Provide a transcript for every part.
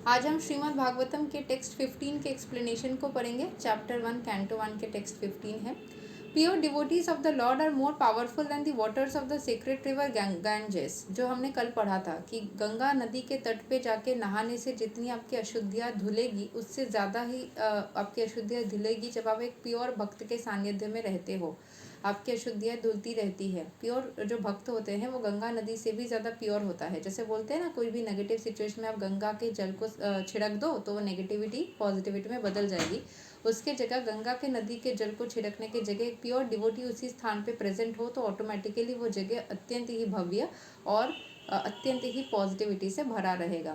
आज हम श्रीमद् भागवतम के टेक्स्ट 15 के एक्सप्लेनेशन को पढ़ेंगे। चैप्टर 1 कैंटो 1 के टेक्स्ट 15 है। Pure devotees of the lord are more powerful than the waters of the secret river Ganges. जो हमने कल पढ़ा था कि गंगा नदी के तट पे जाके नहाने से जितनी आपकी अशुद्धियाँ धुलेगी, उससे ज़्यादा ही आपकी अशुद्धियाँ धुलेगी जब आप एक प्योर भक्त के सानिध्य में रहते हो। आपकी अशुद्धियाँ धुलती रहती है। प्योर जो भक्त होते हैं वो गंगा नदी से भी ज़्यादा प्योर होता है। जैसे बोलते हैं ना, कोई भी नेगेटिव सिचुएशन में आप गंगा के जल को छिड़क दो तो वो नेगेटिविटी पॉजिटिविटी में बदल जाएगी। उसके जगह गंगा के नदी के जल को छिड़कने के जगह एक प्योर डिवोटी उसी स्थान पे प्रेजेंट हो तो ऑटोमेटिकली वो जगह अत्यंत ही भव्य और अत्यंत ही पॉजिटिविटी से भरा रहेगा।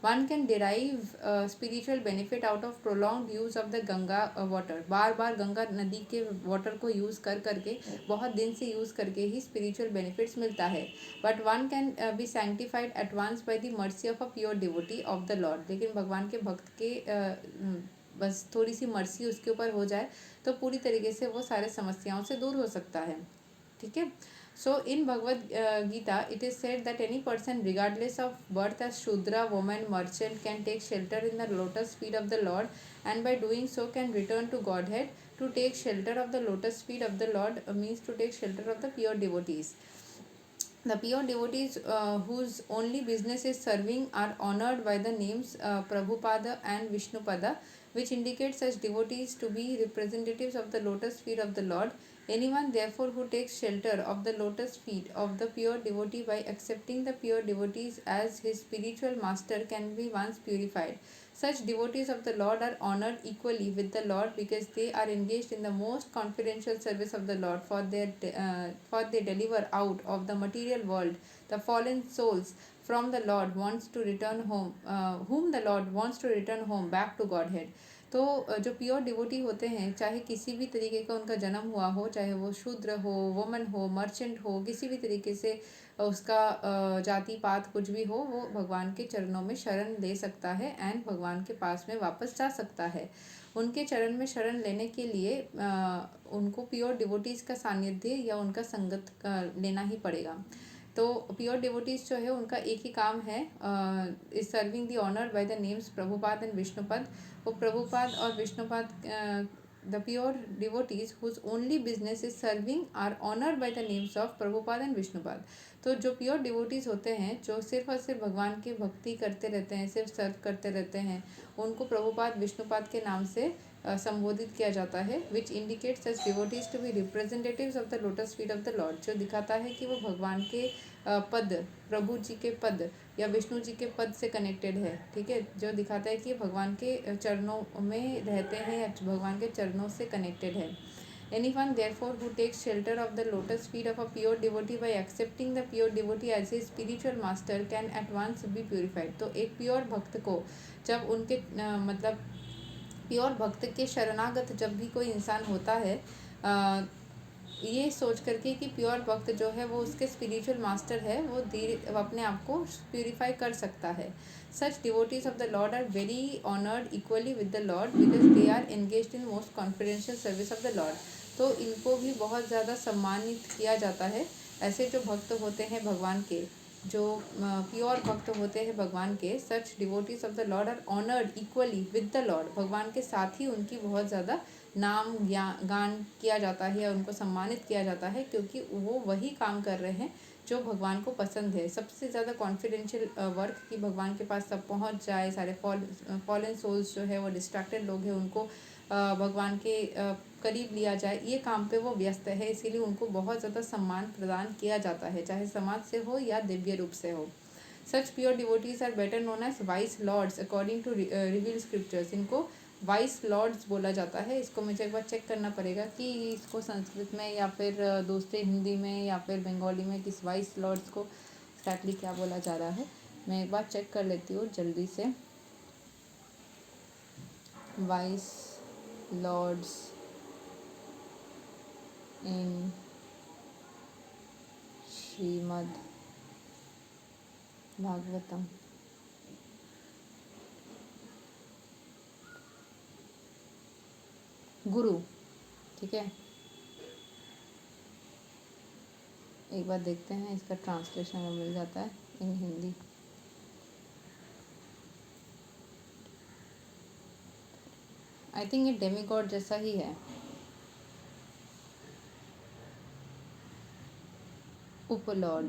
One can derive spiritual benefit out of prolong use of the Ganga water. बार बार गंगा नदी के वाटर को यूज़ करके बहुत दिन से यूज़ करके ही स्पिरिचुअल बेनिफिट्स मिलता है। But one can be sanctified at once by the mercy of a pure devotee of the lord. लेकिन भगवान के भक्त के बस थोड़ी सी मर्सी उसके ऊपर हो जाए तो पूरी तरीके से वो सारे समस्याओं से दूर हो सकता है। ठीक है। So in Bhagavad Gita, it is said that any person, regardless of birth as Shudra, woman, merchant, can take shelter in the lotus feet of the Lord, and by doing so can return to Godhead. To take shelter of the lotus feet of the Lord means to take shelter of the pure devotees. The pure devotees whose only business is serving are honored by the names Prabhupada and Vishnupada, which indicate such devotees to be representatives of the lotus feet of the Lord. Anyone therefore who takes shelter of the lotus feet of the pure devotee by accepting the pure devotees as his spiritual master can be once purified. Such devotees of the Lord are honored equally with the Lord because they are engaged in the most confidential service of the Lord, for they deliver out of the material world the fallen souls from the Lord wants to return home, whom the Lord wants to return home back to Godhead. तो जो pure devotee होते हैं, चाहे किसी भी तरीके का उनका जन्म हुआ हो, चाहे वो शूद्र हो, वुमन हो, मर्चेंट हो, किसी भी तरीके से उसका जाति पात कुछ भी हो, वो भगवान के चरणों में शरण ले सकता है एंड भगवान के पास में वापस जा सकता है। उनके चरण में शरण लेने के लिए उनको प्योर डिवोटीज़ का सानिध्य या उनका संगत लेना ही पड़ेगा। तो प्योर डिवोटीज जो है उनका एक ही काम है, is serving the honour by the names Prabhupada and Vishnupada. वो प्रभुपाद और Vishnupada, the pure devotees whose only business is serving are honored by the names of Prabhupada and Vishnupad. तो जो प्योर डिवोटीज होते हैं, जो सिर्फ और सिर्फ भगवान की भक्ति करते रहते हैं, सिर्फ सर्व करते रहते हैं, उनको प्रभुपाद विष्णुपाद के नाम से संबोधित किया जाता है। Which indicates such devotees to be representatives of the lotus feet of the lord. जो दिखाता है कि वो भगवान के पद, प्रभु जी के पद या विष्णु जी के पद से कनेक्टेड है। ठीक है, जो दिखाता है कि भगवान के चरणों में रहते हैं या भगवान के चरणों से कनेक्टेड है। Anyone therefore who takes shelter of the lotus feet of a pure devotee by accepting the pure devotee as his spiritual master can at once be purified। तो एक प्योर भक्त को जब उनके मतलब प्योर भक्त के शरणागत जब भी कोई इंसान होता है, ये सोच करके कि प्योर भक्त जो है वो उसके स्पिरिचुअल मास्टर है, वो धीरे अपने आप को प्यूरिफाई कर सकता है। Such devotees of the lord are very honoured equally with the lord because they are engaged in most confidential service of the lord. तो इनको भी बहुत ज़्यादा सम्मानित किया जाता है। ऐसे जो भक्त होते हैं भगवान के, जो प्योर भक्त होते हैं भगवान के, such devotees of the lord are honoured equally with the lord. भगवान के साथ ही उनकी बहुत ज़्यादा नाम गान किया जाता है या उनको सम्मानित किया जाता है, क्योंकि वो वही काम कर रहे हैं जो भगवान को पसंद है। सबसे ज़्यादा कॉन्फिडेंशियल वर्क कि भगवान के पास सब पहुंच जाए, सारे फॉलन सोल्स जो है वो डिस्ट्रैक्टेड लोग हैं उनको भगवान के करीब लिया जाए, ये काम पे वो व्यस्त है। इसीलिए उनको बहुत ज़्यादा सम्मान प्रदान किया जाता है, चाहे समाज से हो या दिव्य रूप से हो। Such pure devotees are better known as vice lords according to reveal scriptures. इनको वाइस लॉर्ड्स बोला जाता है। इसको मुझे एक बार चेक करना पड़ेगा कि इसको संस्कृत में या फिर दूसरे हिंदी में या फिर बंगाली में किस वाइस लॉर्ड्स को एक्जैक्टली क्या बोला जा रहा है। मैं एक बार चेक कर लेती हूँ जल्दी से। वाइस लॉर्ड्स इन श्रीमद् भागवतम। गुरु, ठीक है, एक बार देखते हैं इसका ट्रांसलेशन में मिल जाता है इन हिंदी। आई थिंक ये डेमीगॉड जैसा ही है। उपलॉर्ड,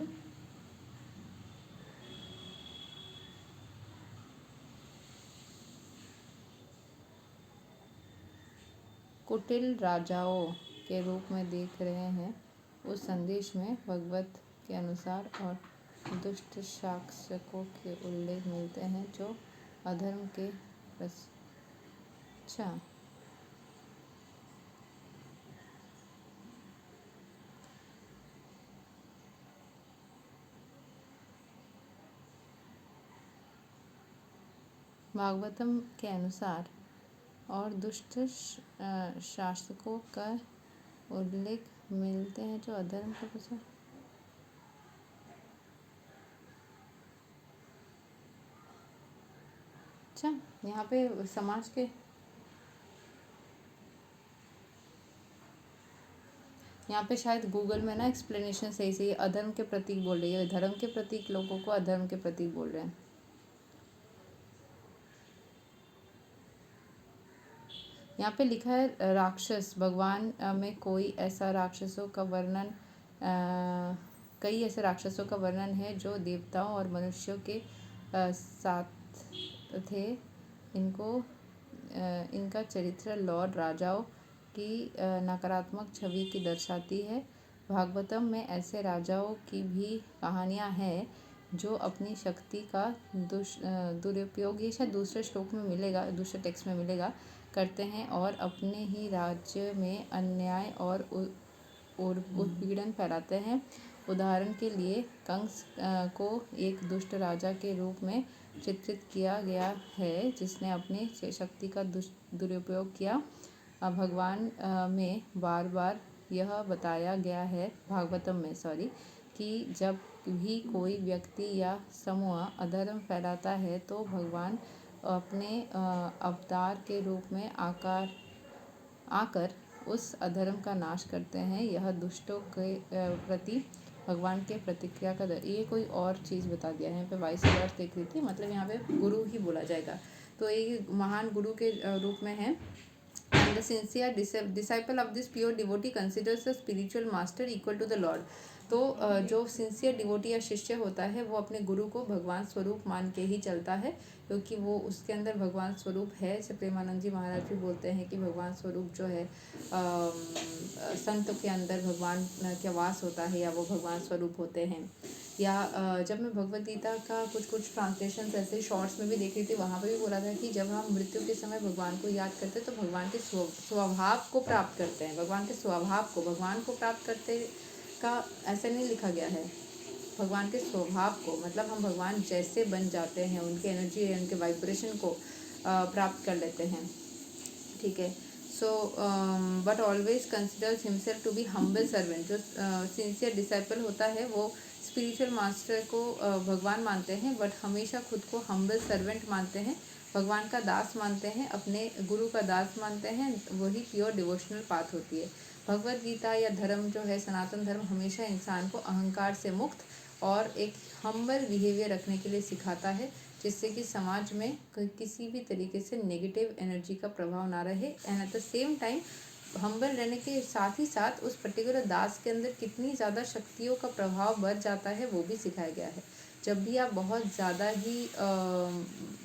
कुटिल राजाओं के रूप में देख रहे हैं उस संदेश में भगवत के अनुसार और दुष्ट शासकों के उल्लेख मिलते हैं जो अधर्म के अच्छा भागवतम के अनुसार और दुष्ट शासकों का उल्लेख मिलते हैं जो अधर्म का प्रचार। अच्छा, यहाँ पे समाज के यहाँ पे शायद गूगल में ना एक्सप्लेनेशन सही से अधर्म के प्रतीक बोल रही है, धर्म के प्रतीक लोगों को अधर्म के प्रतीक बोल रहे हैं। यहाँ पे लिखा है राक्षस भगवान में कोई ऐसा राक्षसों का वर्णन कई ऐसे राक्षसों का वर्णन है जो देवताओं और मनुष्यों के साथ थे। इनका चरित्र लॉर्ड राजाओं की नकारात्मक छवि की दर्शाती है। भागवतम में ऐसे राजाओं की भी कहानियाँ हैं जो अपनी शक्ति का दुरुपयोग, ये शायद दूसरे श्लोक में मिलेगा, दूसरे टेक्स्ट में मिलेगा, करते हैं और अपने ही राज्य में अन्याय और उत्पीड़न फैलाते हैं। उदाहरण के लिए कंस को एक दुष्ट राजा के रूप में चित्रित किया गया है जिसने अपनी शक्ति का दुरुपयोग किया। भगवान में बार बार यह बताया गया है, भागवतम में कि जब भी कोई व्यक्ति या समूह अधर्म फैलाता है तो भगवान अपने अवतार के रूप में आकर उस अधर्म का नाश करते हैं। यह दुष्टों के प्रति भगवान के प्रतिक्रिया का ये कोई और चीज़ बता दिया है। यहाँ पे वाइस वर्ड देख रही थी, मतलब यहाँ पे गुरु ही बोला जाएगा, तो ये महान गुरु के रूप में है। And the sincere disciple of this pure devotee considers the spiritual master equal to the Lord. तो जो सिंसियर डिवोटी या शिष्य होता है वो अपने गुरु को भगवान स्वरूप मान के ही चलता है, क्योंकि वो उसके अंदर भगवान स्वरूप है। जैसे प्रेमानंद जी महाराज भी बोलते हैं कि भगवान स्वरूप जो है संत के अंदर भगवान का वास होता है या वो भगवान स्वरूप होते हैं। या जब मैं भगवद गीता का कुछ ट्रांसलेशन ऐसे शॉर्ट्स में भी देख रही थी, वहाँ पर भी बोला था कि जब हम मृत्यु के समय भगवान को याद करते हैं तो भगवान के स्वभाव को प्राप्त करते हैं। भगवान के स्वभाव को, भगवान को प्राप्त करते का ऐसा नहीं लिखा गया है, भगवान के स्वभाव को, मतलब हम भगवान जैसे बन जाते हैं, उनके एनर्जी, उनके वाइब्रेशन को प्राप्त कर लेते हैं। ठीक है। So but always considers himself to be humble servant. जो सिंसियर डिसाइपल होता है वो स्पिरिचुअल मास्टर को भगवान मानते हैं, बट हमेशा खुद को हम्बल सर्वेंट मानते हैं, भगवान का दास मानते हैं, अपने गुरु का दास मानते हैं। वही प्योर डिवोशनल पाथ होती है। भगवद गीता या धर्म जो है, सनातन धर्म, हमेशा इंसान को अहंकार से मुक्त और एक हम्बल बिहेवियर रखने के लिए सिखाता है, जिससे कि समाज में किसी भी तरीके से नेगेटिव एनर्जी का प्रभाव ना रहे। And at the same time humble रहने के साथ ही साथ उस पर्टिकुलर दास के अंदर कितनी ज़्यादा शक्तियों का प्रभाव बढ़ जाता है वो भी सिखाया गया है। जब भी आप बहुत ज़्यादा ही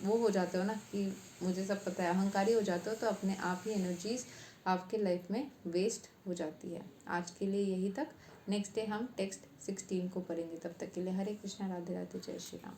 वो हो जाते हो ना कि मुझे सब पता है, अहंकारी हो जाते हो, तो अपने आप ही एनर्जीज आपके लाइफ में वेस्ट हो जाती है। आज के लिए यही तक। नेक्स्ट डे हम टेक्स्ट 16 को पढ़ेंगे। तब तक के लिए हरे कृष्णा, राधे राधे, जय श्री राम।